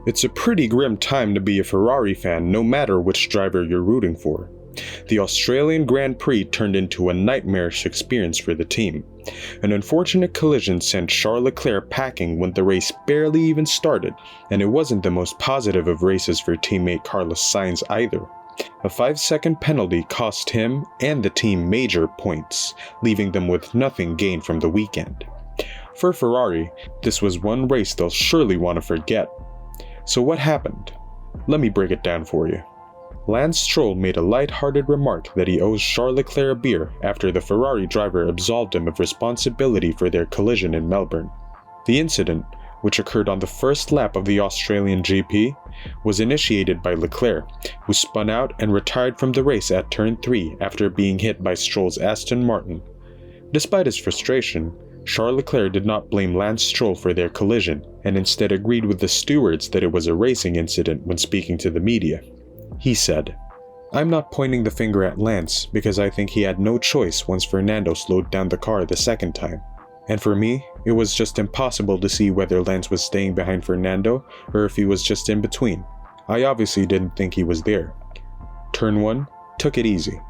It's a pretty grim time to be a Ferrari fan no matter which driver you're rooting for. The Australian Grand Prix turned into a nightmarish experience for the team. An unfortunate collision sent Charles Leclerc packing when the race barely even started, and it wasn't the most positive of races for teammate Carlos Sainz either. A 5-second penalty cost him and the team major points, leaving them with nothing gained from the weekend. For Ferrari, this was one race they'll surely want to forget. So what happened? Let me break it down for you. Lance Stroll made a light-hearted remark that he owes Charles Leclerc a beer after the Ferrari driver absolved him of responsibility for their collision in Melbourne. The incident, which occurred on the first lap of the Australian GP, was initiated by Leclerc, who spun out and retired from the race at turn 3 after being hit by Stroll's Aston Martin. Despite his frustration, Charles Leclerc did not blame Lance Stroll for their collision and instead agreed with the stewards that it was a racing incident when speaking to the media. He said, "I'm not pointing the finger at Lance because I think he had no choice once Fernando slowed down the car the second time. And for me, it was just impossible to see whether Lance was staying behind Fernando or if he was just in between. I obviously didn't think he was there. Turn 1, took it easy.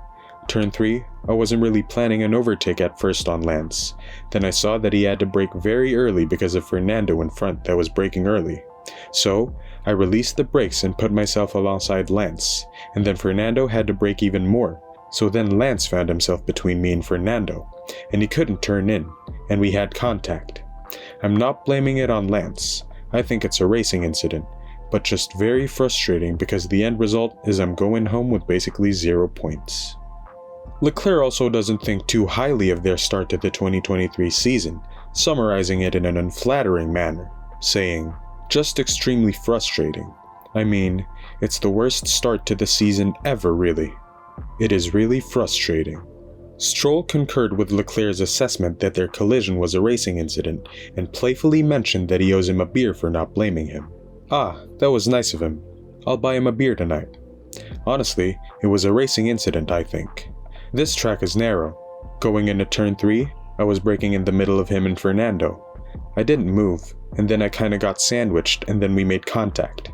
Turn 3, I wasn't really planning an overtake at first on Lance. Then I saw that he had to brake very early because of Fernando in front that was braking early. So, I released the brakes and put myself alongside Lance, and then Fernando had to brake even more. So then Lance found himself between me and Fernando, and he couldn't turn in, and we had contact. I'm not blaming it on Lance. I think it's a racing incident, but just very frustrating because the end result is I'm going home with basically 0 points." Leclerc also doesn't think too highly of their start to the 2023 season, summarizing it in an unflattering manner, saying, "Just extremely frustrating. I mean, it's the worst start to the season ever really. It is really frustrating." Stroll concurred with Leclerc's assessment that their collision was a racing incident and playfully mentioned that he owes him a beer for not blaming him. "Ah, that was nice of him. I'll buy him a beer tonight. Honestly, it was a racing incident, I think. This track is narrow. Going into turn 3, I was braking in the middle of him and Fernando. I didn't move, and then I kinda got sandwiched and then we made contact.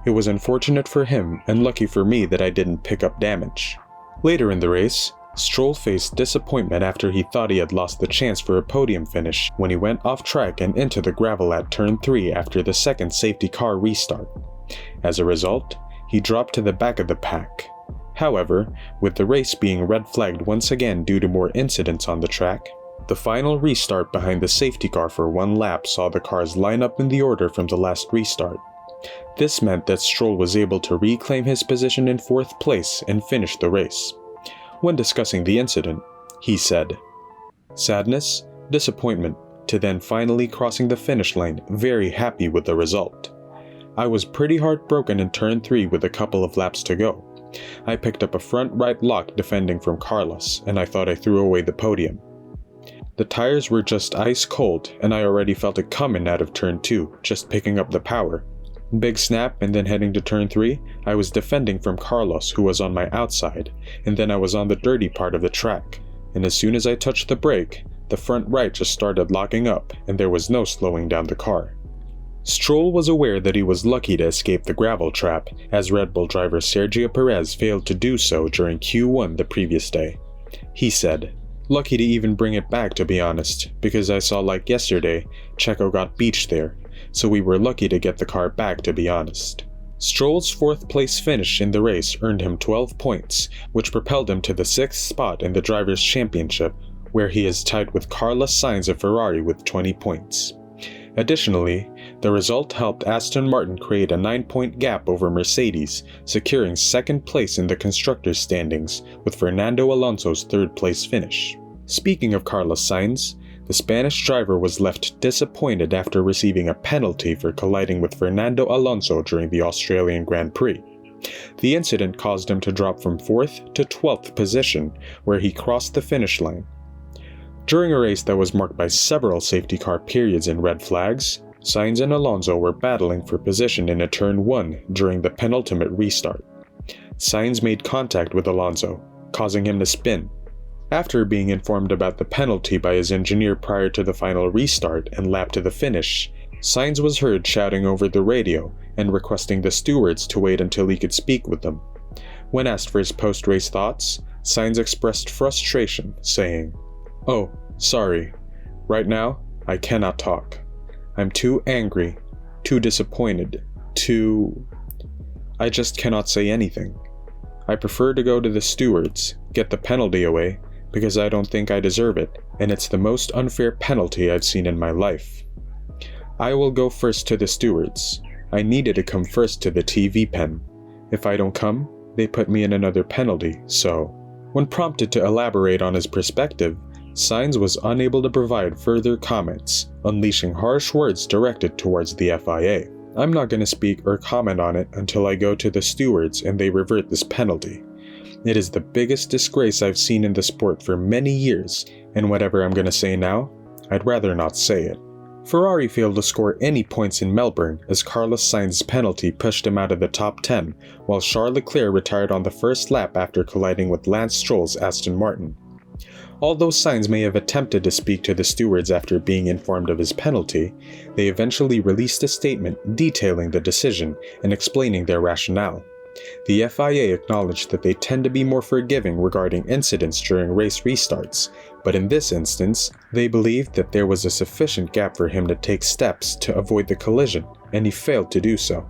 It was unfortunate for him and lucky for me that I didn't pick up damage." Later in the race, Stroll faced disappointment after he thought he had lost the chance for a podium finish when he went off track and into the gravel at turn 3 after the second safety car restart. As a result, he dropped to the back of the pack. However, with the race being red flagged once again due to more incidents on the track, the final restart behind the safety car for one lap saw the cars line up in the order from the last restart. This meant that Stroll was able to reclaim his position in 4th place and finish the race. When discussing the incident, he said, "Sadness, disappointment, to then finally crossing the finish line, very happy with the result. I was pretty heartbroken in turn 3 with a couple of laps to go. I picked up a front right lock defending from Carlos, and I thought I threw away the podium. The tires were just ice cold, and I already felt it coming out of turn 2, just picking up the power. Big snap, and then heading to turn 3, I was defending from Carlos, who was on my outside, and then I was on the dirty part of the track, and as soon as I touched the brake, the front right just started locking up, and there was no slowing down the car." Stroll was aware that he was lucky to escape the gravel trap, as Red Bull driver Sergio Perez failed to do so during Q1 the previous day. He said, "Lucky to even bring it back, to be honest, because I saw like yesterday, Checo got beached there, so we were lucky to get the car back, to be honest." Stroll's 4th place finish in the race earned him 12 points, which propelled him to the 6th spot in the Drivers' Championship, where he is tied with Carlos Sainz of Ferrari with 20 points. Additionally, the result helped Aston Martin create a 9-point gap over Mercedes, securing 2nd place in the constructors' standings with Fernando Alonso's 3rd place finish. Speaking of Carlos Sainz, the Spanish driver was left disappointed after receiving a penalty for colliding with Fernando Alonso during the Australian Grand Prix. The incident caused him to drop from 4th to 12th position, where he crossed the finish line. During a race that was marked by several safety car periods and red flags, Sainz and Alonso were battling for position in a turn 1 during the penultimate restart. Sainz made contact with Alonso, causing him to spin. After being informed about the penalty by his engineer prior to the final restart and lap to the finish, Sainz was heard shouting over the radio and requesting the stewards to wait until he could speak with them. When asked for his post-race thoughts, Sainz expressed frustration, saying, "Oh, sorry. Right now, I cannot talk. I'm too angry, too disappointed, I just cannot say anything. I prefer to go to the stewards, get the penalty away, because I don't think I deserve it, and it's the most unfair penalty I've seen in my life. I will go first to the stewards. I needed to come first to the TV pen. If I don't come, they put me in another penalty, so..." When prompted to elaborate on his perspective, Sainz was unable to provide further comments, unleashing harsh words directed towards the FIA. "I'm not going to speak or comment on it until I go to the stewards and they revert this penalty. It is the biggest disgrace I've seen in the sport for many years, and whatever I'm going to say now, I'd rather not say it." Ferrari failed to score any points in Melbourne as Carlos Sainz's penalty pushed him out of the top 10, while Charles Leclerc retired on the first lap after colliding with Lance Stroll's Aston Martin. Although Sainz may have attempted to speak to the stewards after being informed of his penalty, they eventually released a statement detailing the decision and explaining their rationale. The FIA acknowledged that they tend to be more forgiving regarding incidents during race restarts, but in this instance, they believed that there was a sufficient gap for him to take steps to avoid the collision, and he failed to do so.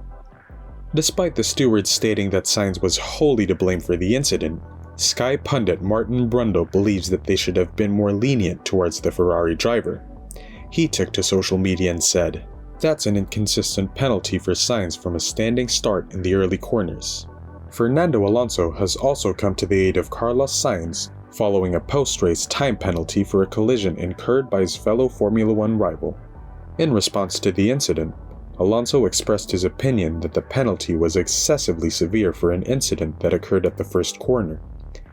Despite the stewards stating that Sainz was wholly to blame for the incident, Sky pundit Martin Brundle believes that they should have been more lenient towards the Ferrari driver. He took to social media and said, "That's an inconsistent penalty for Sainz from a standing start in the early corners." Fernando Alonso has also come to the aid of Carlos Sainz, following a post-race time penalty for a collision incurred by his fellow Formula One rival. In response to the incident, Alonso expressed his opinion that the penalty was excessively severe for an incident that occurred at the first corner.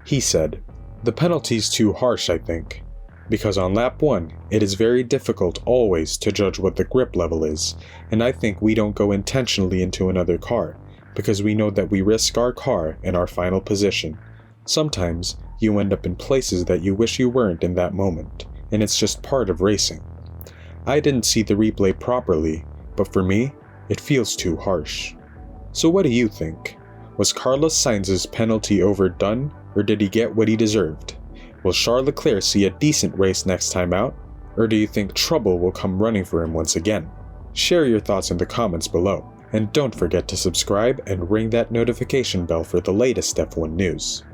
He said, "The penalty's too harsh, I think, because on lap 1, it is very difficult always to judge what the grip level is, and I think we don't go intentionally into another car, because we know that we risk our car and our final position. Sometimes, you end up in places that you wish you weren't in that moment, and it's just part of racing. I didn't see the replay properly, but for me, it feels too harsh." So what do you think? Was Carlos Sainz's penalty overdone, or did he get what he deserved? Will Charles Leclerc see a decent race next time out, or do you think trouble will come running for him once again? Share your thoughts in the comments below, and don't forget to subscribe and ring that notification bell for the latest F1 news.